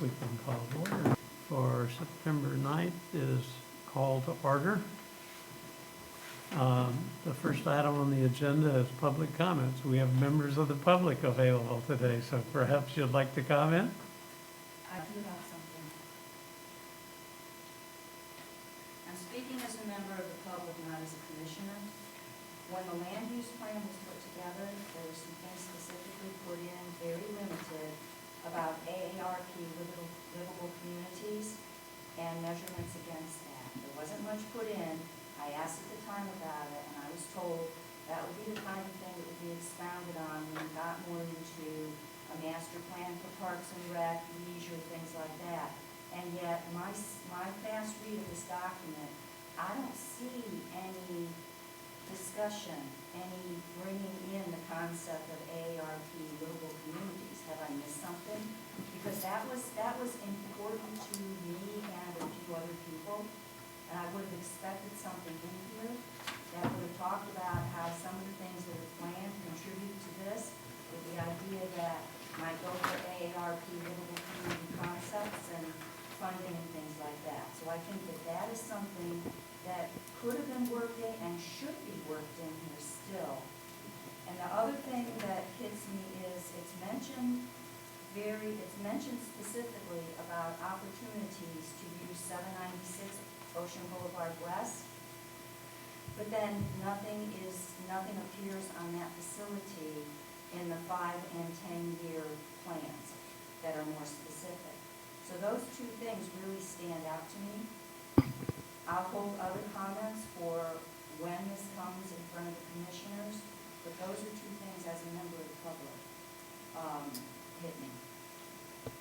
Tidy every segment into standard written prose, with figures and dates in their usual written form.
we can call to order. For September 9th is call to order. The first item on the agenda is public comments. We have members of the public available today, so perhaps you'd like to comment? I do have something. I'm speaking as a member of the public, not as a commissioner. When the land use plan was put together, there were some things specifically put in, very limited, about AARP, livable communities, and measurements against that. There wasn't much put in. I asked at the time about it, and I was told that would be the kind of thing that would be expounded on when we got more into a master plan for parks and rec, leisure, things like that. And yet, my fast read of this document, I don't see any discussion, any bringing in the concept of AARP, livable communities. Have I missed something? Because that was important to me and a few other people. And I would have expected something in here that would have talked about how some of the things that are planned contribute to this, with the idea that might go for AARP, livable community concepts and funding and things like that. So I think that that is something that could have been worked in and should be worked in here still. And the other thing that hits me is it's mentioned specifically about opportunities to use 796 Ocean Boulevard West, but then nothing appears on that facility in the 5 and 10-year plans that are more specific. So those two things really stand out to me. I'll hold other comments for when this comes in front of the commissioners, but those are two things as a member of the public hit me.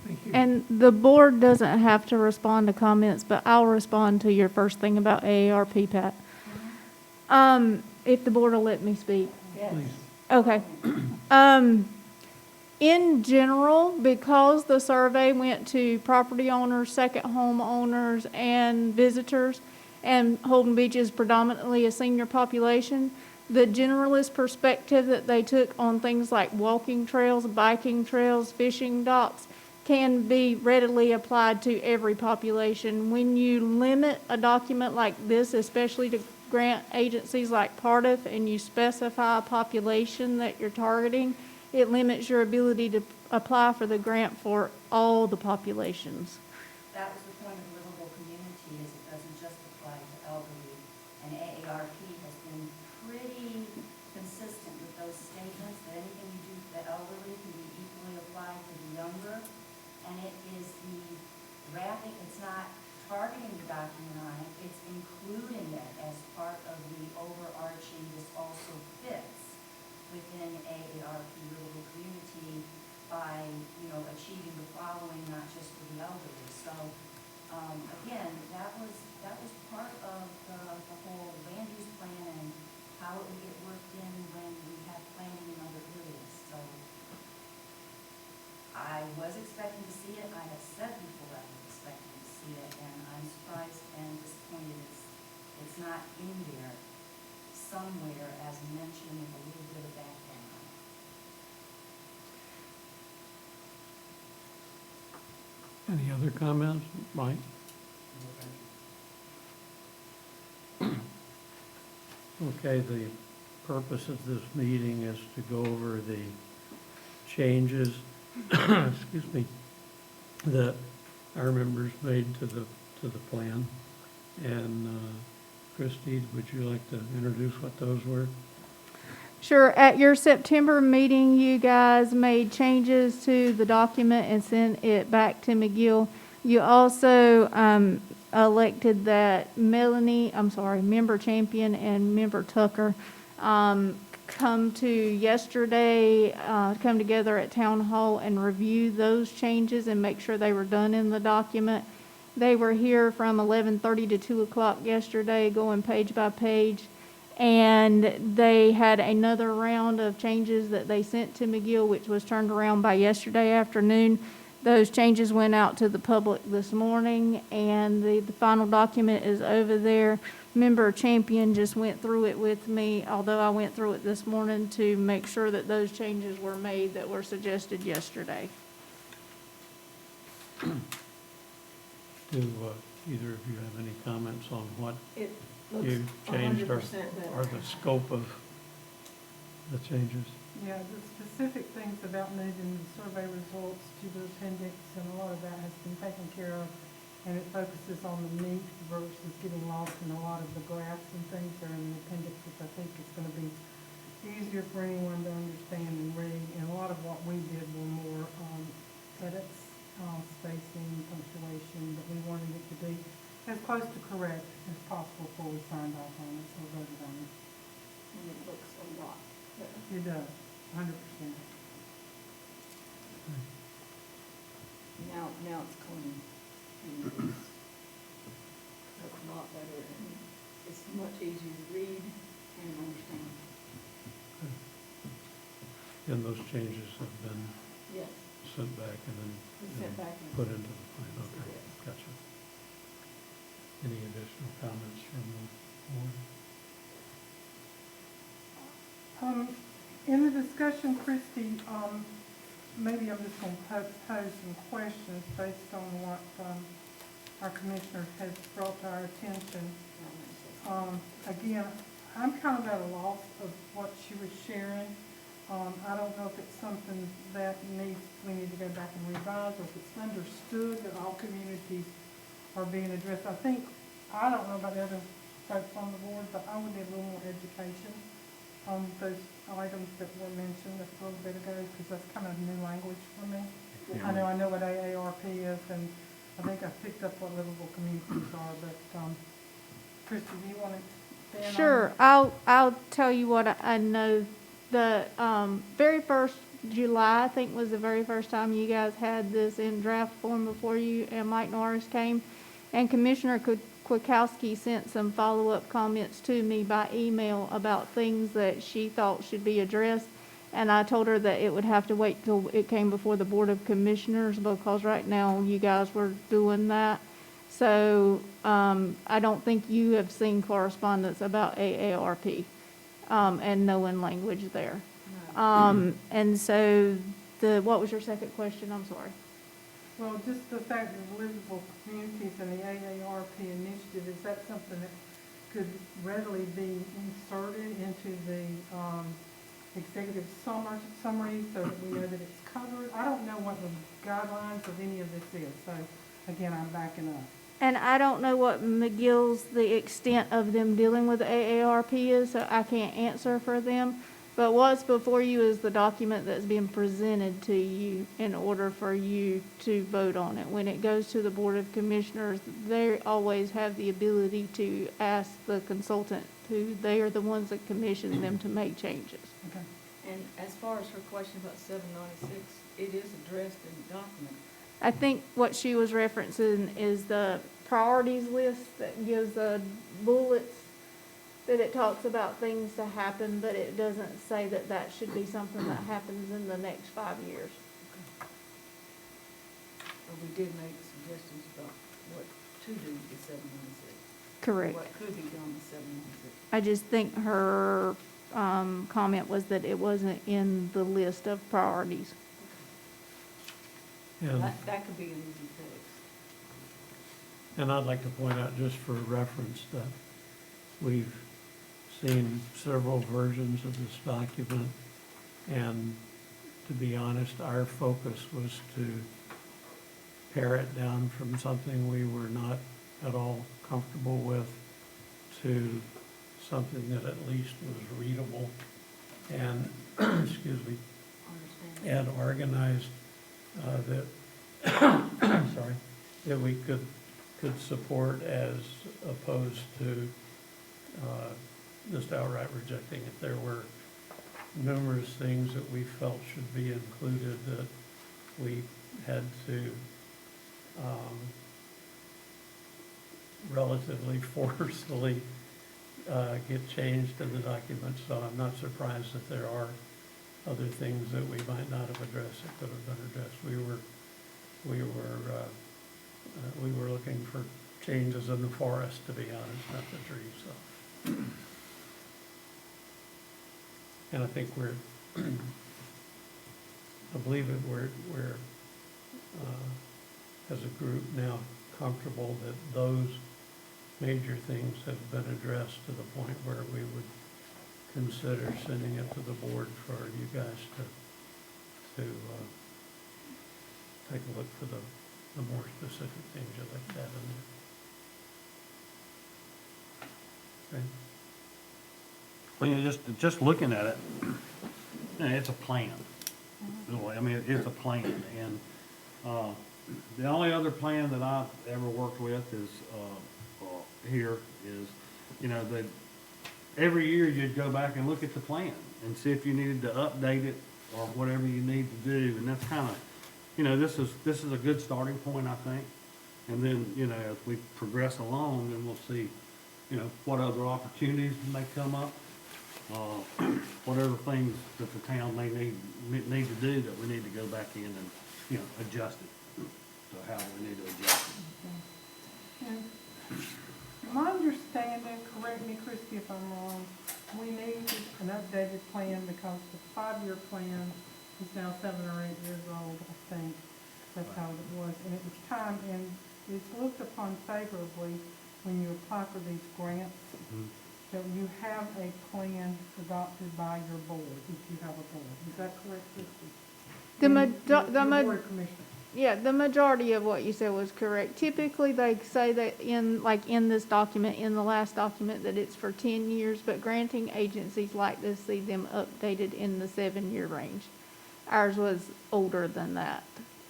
Thank you. And the board doesn't have to respond to comments, but I'll respond to your first thing about AARP, Pat. If the board will let me speak. Yes. Please. Okay. In general, because the survey went to property owners, second home owners, and visitors, and Holden Beach is predominantly a senior population, the generalist perspective that they took on things like walking trails, biking trails, fishing docks, can be readily applied to every population. When you limit a document like this, especially to grant agencies like PARTF, and you specify a population that you're targeting, it limits your ability to apply for the grant for all the populations. That was the point of livable community, is it doesn't just apply to elderly. And AARP has been pretty consistent with those statements that anything you do for the elderly can be equally applied to the younger. And it is it's not targeting the document on it, it's including it as part of the overarching, this also fits within AARP livable community by, achieving the following, not just for the elderly. So, again, that was part of the whole land use plan and how it would get worked in when we have planning in other areas. So, I was expecting to see it. I have said before I was expecting to see it, and I'm surprised and disappointed it's not in there somewhere as mentioned with a little bit of background on it. Any other comments, Mike? Okay, the purpose of this meeting is to go over the changes, excuse me, that our members made to the plan. And Christie, would you like to introduce what those were? Sure. At your September meeting, you guys made changes to the document and sent it back to McGill. You also elected that Member Champion and Member Tucker come together at Town Hall and review those changes and make sure they were done in the document. They were here from 11:30 to 2 o'clock yesterday, going page by page. And they had another round of changes that they sent to McGill, which was turned around by yesterday afternoon. Those changes went out to the public this morning, and the final document is over there. Member Champion just went through it with me, although I went through it this morning to make sure that those changes were made that were suggested yesterday. Do either of you have any comments on what It looks you changed 100% or better. the scope of the changes? Yeah, the specific things about moving the survey results to the appendix, and a lot of that has been taken care of, and it focuses on the meat versus getting lost in a lot of the graphs and things that are in the appendix, which I think is gonna be easier for anyone to understand and read, and a lot of what we did were more, edits, spacing, punctuation, but we wanted it to be as close to correct as possible before we signed off on it, so voted on it. And it looks a lot better. It does, 100%. Now it's clean. And it's looks a lot better, and it's much easier to read and understand. And those changes have been Yes, sent back and then it's sent back in. put into the plan? Okay, Yes. gotcha. Any additional comments from the board? In the discussion, Christie, maybe I'm just gonna pose some questions based on what, our commissioner has brought to our attention. Again, I'm kind of at a loss of what she was sharing. I don't know if it's something that we need to go back and revise, or if it's understood that all communities are being addressed. I don't know about the other folks on the board, but I would need a little more education on those items that were mentioned a little bit ago, because that's kind of new language for me. I know what AARP is, and I think I picked up what livable communities are, but, Christie, do you want to stand on? Sure, I'll tell you what I know. The very first July, I think, was the very first time you guys had this in draft form before you and Mike Norris came. And Commissioner Kwiatkowski sent some follow-up comments to me by email about things that she thought should be addressed. And I told her that it would have to wait till it came before the Board of Commissioners, because right now you guys were doing that. So I don't think you have seen correspondence about AARP and knowing language there. And so what was your second question? I'm sorry. Well, just the fact that livable communities and the AARP initiative, is that something that could readily be inserted into the executive summary so that we know that it's covered? I don't know what the guidelines of any of this is, so again, I'm backing up. And I don't know what McGill's, the extent of them dealing with AARP is, so I can't answer for them. But what's before you is the document that's being presented to you in order for you to vote on it. When it goes to the Board of Commissioners, they always have the ability to ask the consultant, who they are the ones that commission them to make changes. Okay. And as far as her question about 796, it is addressed in the document. I think what she was referencing is the priorities list that gives the bullets, that it talks about things to happen, but it doesn't say that that should be something that happens in the next 5 years. But we did make suggestions about what to do with 796. Correct. What could be done with 796. I just think her comment was that it wasn't in the list of priorities. And, That could be an easy fix. and I'd like to point out, just for reference, that we've seen several versions of this document, and to be honest, our focus was to pare it down from something we were not at all comfortable with to something that at least was readable and, excuse me, Understand. and organized, that, sorry, that we could support, as opposed to just outright rejecting it. There were numerous things that we felt should be included that we had to relatively forcefully get changed in the document. So I'm not surprised that there are other things that we might not have addressed that could have been addressed. We were looking for changes in the forest, to be honest, not the trees. So, and I think I believe that we're as a group now comfortable that those major things have been addressed to the point where we would consider sending it to the board for you guys to take a look for the more specific things you'd like to have in there. Okay? Well, you just looking at it, it's a plan. Really, I mean, it's a plan, and, the only other plan that I've ever worked with is, here is, that every year you'd go back and look at the plan and see if you needed to update it or whatever you need to do, and that's kinda, this is a good starting point, I think. And then, as we progress along, then we'll see, what other opportunities may come up. Whatever things that the town may need to do, that we need to go back in and, adjust it to how we need to adjust it. And my understanding, correct me, Christie, if I'm wrong, we need an updated plan because the 5-year plan is now 7 or 8 years old, I think. That's how it was. And it was time, and it's looked upon favorably when you apply for these grants, that you have a plan adopted by your board, if you have a board. Is that correct, Christie? Your board of commissioners. Yeah, the majority of what you said was correct. Typically, they say that in this document, in the last document, that it's for 10 years, but granting agencies like to see them updated in the 7-year range. Ours was older than that.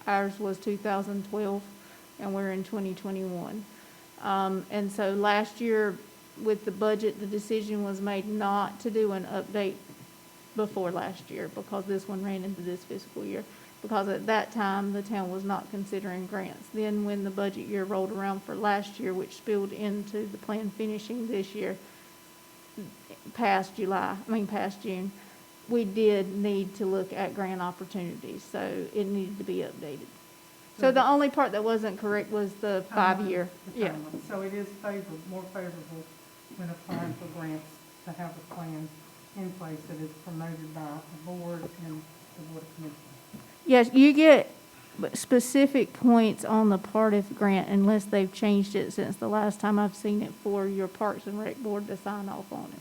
Ours was 2012, and we're in 2021. And so last year, with the budget, the decision was made not to do an update before last year because this one ran into this fiscal year. Because at that time, the town was not considering grants. Then when the budget year rolled around for last year, which spilled into the plan finishing this year, past June, we did need to look at grant opportunities, so it needed to be updated. So the only part that wasn't correct was the 5-year, yeah. So it is more favorable when applying for grants to have a plan in place that is promoted by the board and the board of commissioners. Yes, you get specific points on the part of the grant unless they've changed it since the last time I've seen it for your Parks and Rec board to sign off on it.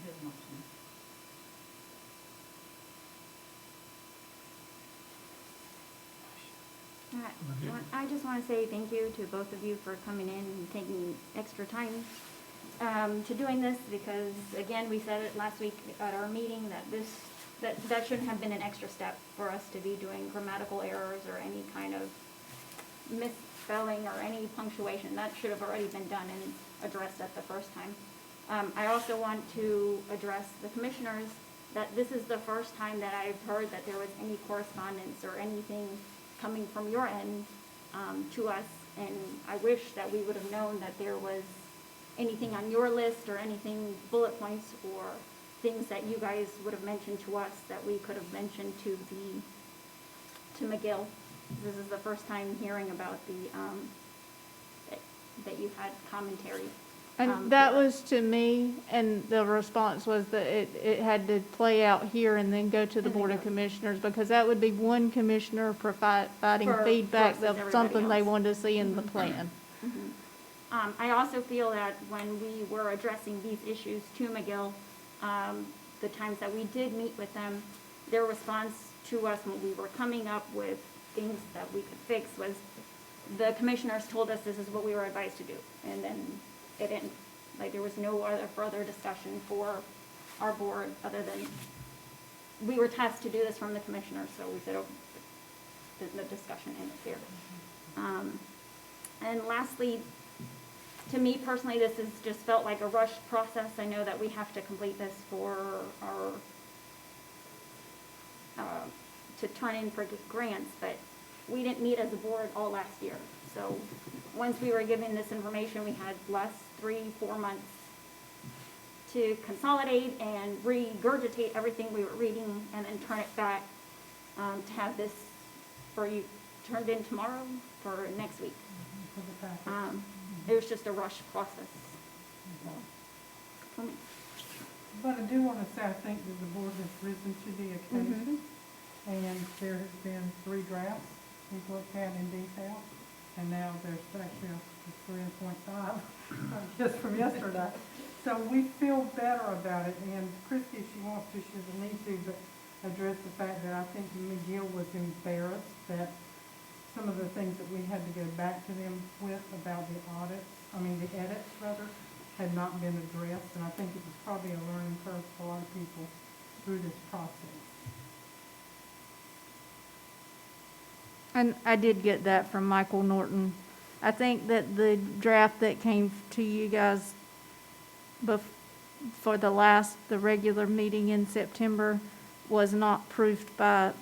I just want to say thank you to both of you for coming in and taking extra time to doing this, because again, we said it last week at our meeting that shouldn't have been an extra step for us to be doing grammatical errors or any kind of misspelling or any punctuation. That should have already been done and addressed at the first time. I also want to address the commissioners that this is the first time that I've heard that there was any correspondence or anything coming from your end to us, and I wish that we would have known that there was anything on your list or anything, bullet points or things that you guys would have mentioned to us that we could have mentioned to McGill. This is the first time hearing about that you had commentary. And that was to me, and the response was that it had to play out here and then go to the Board of Commissioners, because that would be one commissioner providing feedback of something they wanted to see in the plan. I also feel that when we were addressing these issues to McGill, the times that we did meet with them, their response to us when we were coming up with things that we could fix was the commissioners told us this is what we were advised to do, and then it didn't. Like, there was no other further discussion for our board other than we were tasked to do this from the commissioners, so we said, oh, the discussion ends here. And lastly, to me personally, this has just felt like a rushed process. I know that we have to complete this for our, to turn in for grants, but we didn't meet as a board all last year. So once we were given this information, we had less 3-4 months to consolidate and regurgitate everything we were reading and then turn it back to have this for you turned in tomorrow for next week. It was just a rush process. But I do want to say, I think that the board has risen to the occasion, and there has been 3 drafts we've looked at in detail, and now there's actually a is 3.5, just from yesterday. So we feel better about it, and Christie, if she wants to, she doesn't need to, but address the fact that I think McGill was embarrassed that some of the things that we had to go back to them with about the the edits rather, had not been addressed, and I think it was probably a learning curve for a lot of people through this process. And I did get that from Michael Norton. I think that the draft that came to you guys for the regular meeting in September was not proofed by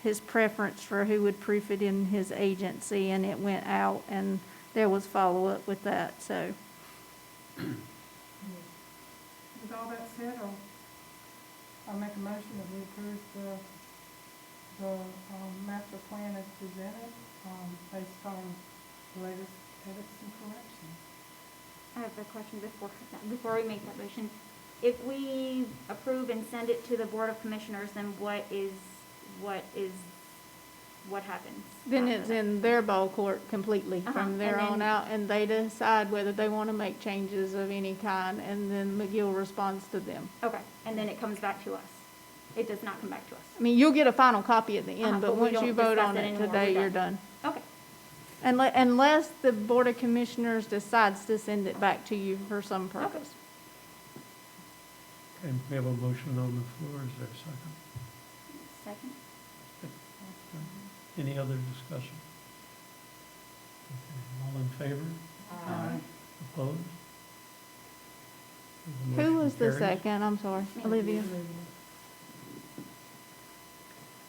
his preference for who would proof it in his agency, and it went out, and there was follow-up with that, so. With all that said, I'll make a motion that we approve the master plan as presented, based on the latest edits and corrections. I have a question before we make that motion. If we approve and send it to the Board of Commissioners, then what happens? Then after it's that? in their ball court completely Uh-huh, from there and on then- out, and they decide whether they want to make changes of any kind, and then McGill responds to them. Okay, and then it comes back to us. It does not come back to us. I mean, you'll get a final copy at the Uh-huh, end, but but we once don't you vote discuss on it it anymore. today, We're you're done. done. Okay, Unless the Board of Commissioners decides to send it back to you for some purpose. Okay, we have a motion on the floor, is there a second? second. Any other discussion? Okay, all in favor? Aye. Opposed? The Who motion was the carries. second? I'm sorry, Olivia.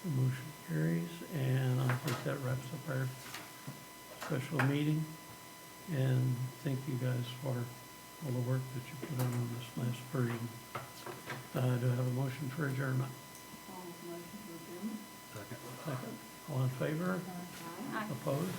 The motion carries, and I think that wraps up our special meeting. And thank you guys for all the work that you put in on this last version. Do I have a motion for adjournment? I'll make a motion for adjournment. Second. Second. All in favor? Aye. Opposed?